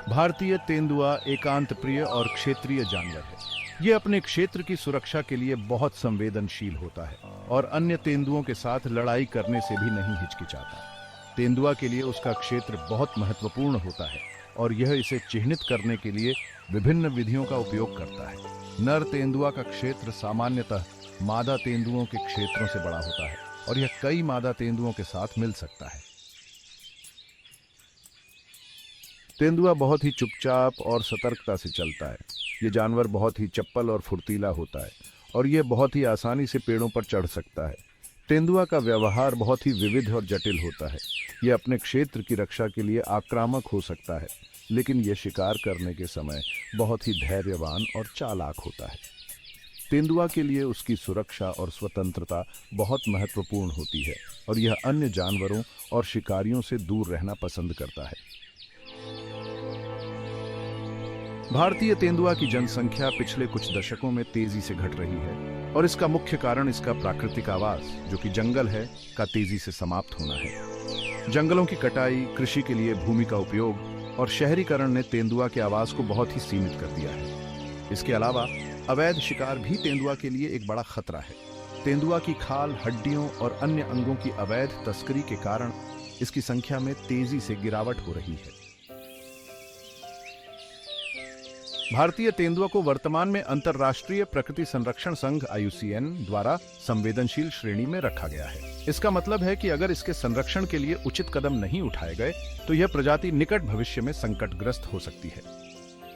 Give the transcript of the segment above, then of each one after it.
भारतीय तेंदुआ एकांत प्रिय और क्षेत्रीय जानवर है। ये अपने क्षेत्र की सुरक्षा के लिए बहुत संवेदनशील होता है और अन्य तेंदुओं के साथ लड़ाई करने से भी नहीं हिचकिचाता। तेंदुआ के लिए उसका क्षेत्र बहुत महत्वपूर्ण होता है और यह इसे चिह्नित करने के लिए विभिन्न विधियों का उपयोग करता है। नर तेंदुआ का क्षेत्र सामान्यतः मादा तेंदुओं के क्षेत्रों से बड़ा होता है और यह कई मादा तेंदुओं के साथ मिल सकता है। तेंदुआ बहुत ही चुपचाप और सतर्कता से चलता है। ये जानवर बहुत ही चप्पल और फुर्तीला होता है और यह बहुत ही आसानी से पेड़ों पर चढ़ सकता है। तेंदुआ का व्यवहार बहुत ही विविध और जटिल होता है। यह अपने क्षेत्र की रक्षा के लिए आक्रामक हो सकता है, लेकिन यह शिकार करने के समय बहुत ही धैर्यवान और चालाक होता है। तेंदुआ के लिए उसकी सुरक्षा और स्वतंत्रता बहुत महत्वपूर्ण होती है और यह अन्य जानवरों और शिकारियों से दूर रहना पसंद करता है। भारतीय तेंदुआ की जनसंख्या पिछले कुछ दशकों में तेजी से घट रही है और इसका मुख्य कारण इसका प्राकृतिक आवास, जो कि जंगल है, का तेजी से समाप्त होना है। जंगलों की कटाई, कृषि के लिए भूमि का उपयोग और शहरीकरण ने तेंदुआ के आवास को बहुत ही सीमित कर दिया है। इसके अलावा अवैध शिकार भी तेंदुआ के लिए एक बड़ा खतरा है। तेंदुआ की खाल, हड्डियों और अन्य अंगों की अवैध तस्करी के कारण इसकी संख्या में तेजी से गिरावट हो रही है। भारतीय तेंदुआ को वर्तमान में अंतर्राष्ट्रीय प्रकृति संरक्षण संघ IUCN द्वारा संवेदनशील श्रेणी में रखा गया है। इसका मतलब है कि अगर इसके संरक्षण के लिए उचित कदम नहीं उठाए गए तो यह प्रजाति निकट भविष्य में संकटग्रस्त हो सकती है।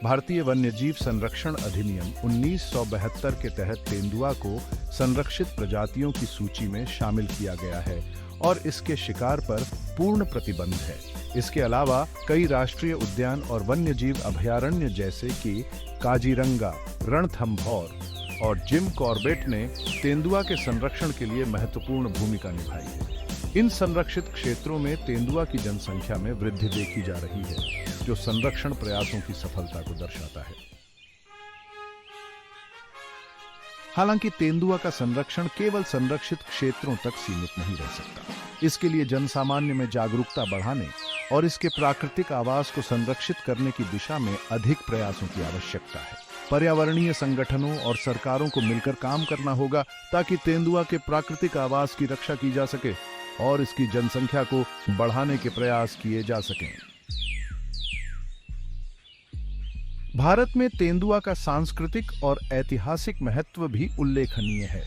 भारतीय वन्यजीव संरक्षण अधिनियम 1972 के तहत तेंदुआ को संरक्षित प्रजातियों की सूची में शामिल किया गया है और इसके शिकार पर पूर्ण प्रतिबंध है। इसके अलावा कई राष्ट्रीय उद्यान और वन्यजीव अभयारण्य जैसे कि काजीरंगा, रणथंभौर और जिम कॉर्बेट ने तेंदुआ के संरक्षण के लिए महत्वपूर्ण भूमिका निभाई है। इन संरक्षित क्षेत्रों में तेंदुआ की जनसंख्या में वृद्धि देखी जा रही है, जो संरक्षण प्रयासों की सफलता को दर्शाता है। हालांकि तेंदुआ का संरक्षण केवल संरक्षित क्षेत्रों तक सीमित नहीं रह सकता। इसके लिए जनसामान्य में जागरूकता बढ़ाने और इसके प्राकृतिक आवास को संरक्षित करने की दिशा में अधिक प्रयासों की आवश्यकता है। पर्यावरणीय संगठनों और सरकारों को मिलकर काम करना होगा ताकि तेंदुआ के प्राकृतिक आवास की रक्षा की जा सके और इसकी जनसंख्या को बढ़ाने के प्रयास किए जा सकें। भारत में तेंदुआ का सांस्कृतिक और ऐतिहासिक महत्व भी उल्लेखनीय है।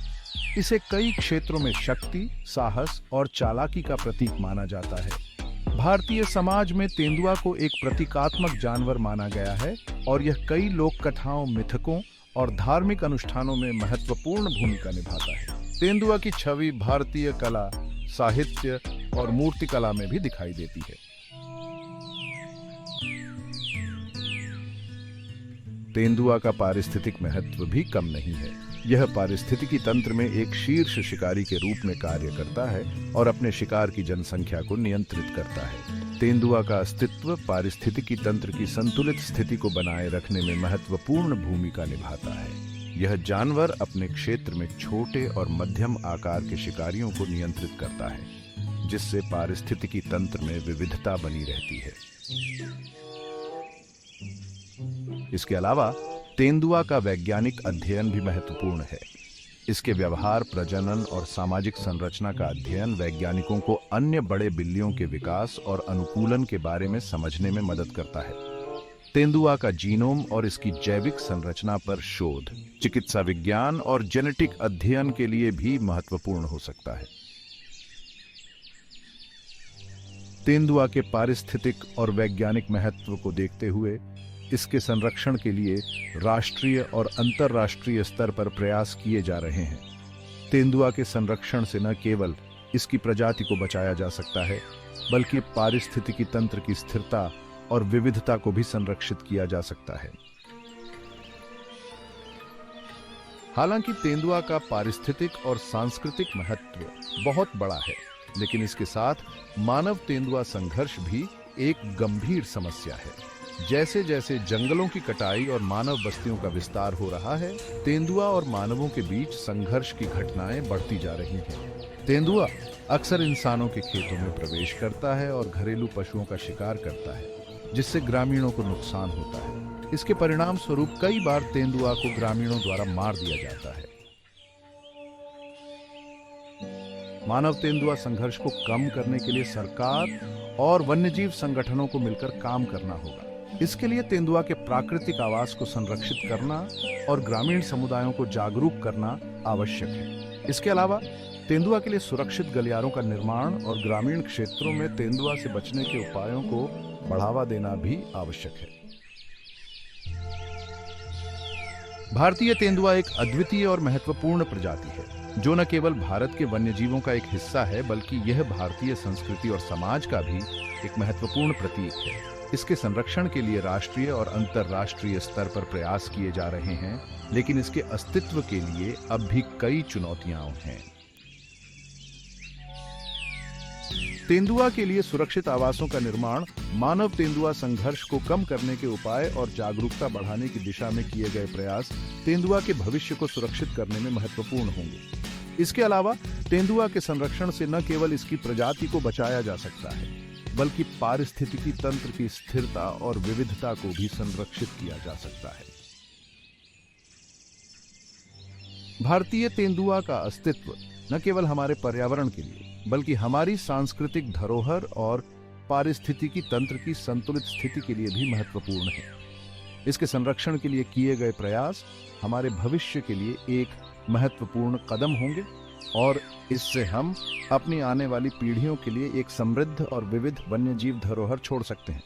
इसे कई क्षेत्रों में शक्ति, साहस और चालाकी का प्रतीक माना जाता है। भारतीय समाज में तेंदुआ को एक प्रतीकात्मक जानवर माना गया है और यह कई लोक कथाओं, मिथकों और धार्मिक अनुष्ठानों में महत्वपूर्ण भूमिका निभाता है। तेंदुआ की छवि भारतीय कला, साहित्य और मूर्तिकला में भी दिखाई देती है। तेंदुआ का पारिस्थितिक महत्व भी कम नहीं है। यह पारिस्थितिकी तंत्र में एक शीर्ष शिकारी के रूप में कार्य करता है और अपने शिकार की जनसंख्या को नियंत्रित करता है। तेंदुआ का अस्तित्व पारिस्थितिकी तंत्र की संतुलित स्थिति को बनाए रखने में महत्वपूर्ण भूमिका निभाता है। यह जानवर अपने क्षेत्र में छोटे और मध्यम आकार के शिकारियों को नियंत्रित करता है, जिससे पारिस्थितिकी तंत्र में विविधता बनी रहती है। इसके अलावा तेंदुआ का वैज्ञानिक अध्ययन भी महत्वपूर्ण है। इसके व्यवहार, प्रजनन और सामाजिक संरचना का अध्ययन वैज्ञानिकों को अन्य बड़े बिल्लियों के विकास और अनुकूलन के बारे में समझने में मदद करता है। तेंदुआ का जीनोम और इसकी जैविक संरचना पर शोध चिकित्सा विज्ञान और जेनेटिक अध्ययन के लिए भी महत्वपूर्ण हो सकता है। तेंदुआ के पारिस्थितिक और वैज्ञानिक महत्व को देखते हुए इसके संरक्षण के लिए राष्ट्रीय और अंतर्राष्ट्रीय स्तर पर प्रयास किए जा रहे हैं। तेंदुआ के संरक्षण से न केवल इसकी प्रजाति को बचाया जा सकता है, बल्कि पारिस्थितिकी तंत्र की स्थिरता और विविधता को भी संरक्षित किया जा सकता है। हालांकि तेंदुआ का पारिस्थितिक और सांस्कृतिक महत्व बहुत बड़ा है, लेकिन इसके साथ मानव तेंदुआ संघर्ष भी एक गंभीर समस्या है। जैसे जैसे जंगलों की कटाई और मानव बस्तियों का विस्तार हो रहा है, तेंदुआ और मानवों के बीच संघर्ष की घटनाएं बढ़ती जा रही हैं। तेंदुआ अक्सर इंसानों के खेतों में प्रवेश करता है और घरेलू पशुओं का शिकार करता है। जिससे ग्रामीणों को नुकसान होता है। इसके परिणाम स्वरूप कई बार तेंदुआ को ग्रामीणों द्वारा मार दिया जाता है। मानव तेंदुआ संघर्ष को कम करने के लिए सरकार और वन्यजीव संगठनों को मिलकर काम करना होगा। इसके लिए तेंदुआ के प्राकृतिक आवास को संरक्षित करना और ग्रामीण समुदायों को जागरूक करना आवश्यक है। इसके अलावा तेंदुआ के लिए सुरक्षित गलियारों का निर्माण और ग्रामीण क्षेत्रों में तेंदुआ से बचने के उपायों को बढ़ावा देना भी आवश्यक है। भारतीय तेंदुआ एक अद्वितीय और महत्वपूर्ण प्रजाति है, जो न केवल भारत के वन्यजीवों का एक हिस्सा है, बल्कि यह भारतीय संस्कृति और समाज का भी एक महत्वपूर्ण प्रतीक है। इसके संरक्षण के लिए राष्ट्रीय और अंतर्राष्ट्रीय स्तर पर प्रयास किए जा रहे हैं, लेकिन इसके अस्तित्व के लिए अब भी कई चुनौतियां हैं। तेंदुआ के लिए सुरक्षित आवासों का निर्माण, मानव तेंदुआ संघर्ष को कम करने के उपाय और जागरूकता बढ़ाने की दिशा में किए गए प्रयास तेंदुआ के भविष्य को सुरक्षित करने में महत्वपूर्ण होंगे। इसके अलावा तेंदुआ के संरक्षण से न केवल इसकी प्रजाति को बचाया जा सकता है, बल्कि पारिस्थितिकी तंत्र की स्थिरता और विविधता को भी संरक्षित किया जा सकता है। भारतीय तेंदुआ का अस्तित्व न केवल हमारे पर्यावरण के लिए, बल्कि हमारी सांस्कृतिक धरोहर और पारिस्थितिकी तंत्र की संतुलित स्थिति के लिए भी महत्वपूर्ण है। इसके संरक्षण के लिए किए गए प्रयास हमारे भविष्य के लिए एक महत्वपूर्ण कदम होंगे और इससे हम अपनी आने वाली पीढ़ियों के लिए एक समृद्ध और विविध वन्यजीव धरोहर छोड़ सकते हैं।